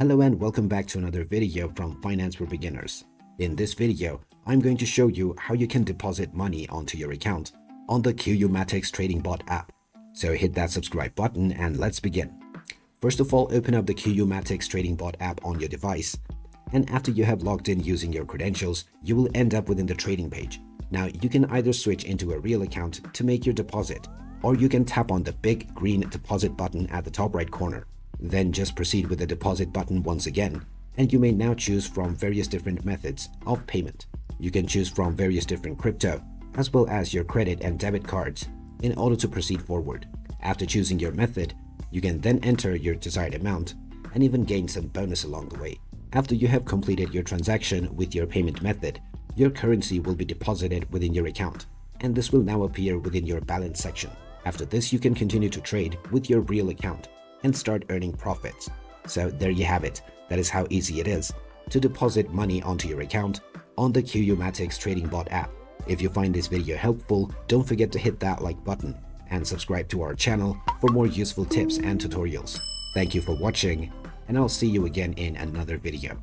Hello and welcome back to another video from Finance for Beginners. In this video, I'm going to show you how you can deposit money onto your account on the QU MATIX Trading Bot app. So hit that subscribe button and let's begin. First of all, open up the QU MATIX Trading Bot app on your device. And after you have logged in using your credentials, you will end up within the trading page. Now you can either switch into a real account to make your deposit, or you can tap on the big green deposit button at the top right corner. Then just proceed with the deposit button once again, and you may now choose from various different methods of payment. You can choose from various different crypto, as well as your credit and debit cards in order to proceed forward. After choosing your method, you can then enter your desired amount and even gain some bonus along the way. After you have completed your transaction with your payment method, your currency will be deposited within your account, and this will now appear within your balance section. After this, you can continue to trade with your real account and start earning profits. So there you have it. That is how easy it is to deposit money onto your account on the QU MATIX Trading Bot app. If you find this video helpful, don't forget to hit that like button and subscribe to our channel for more useful tips and tutorials. Thank you for watching, and I'll see you again in another video.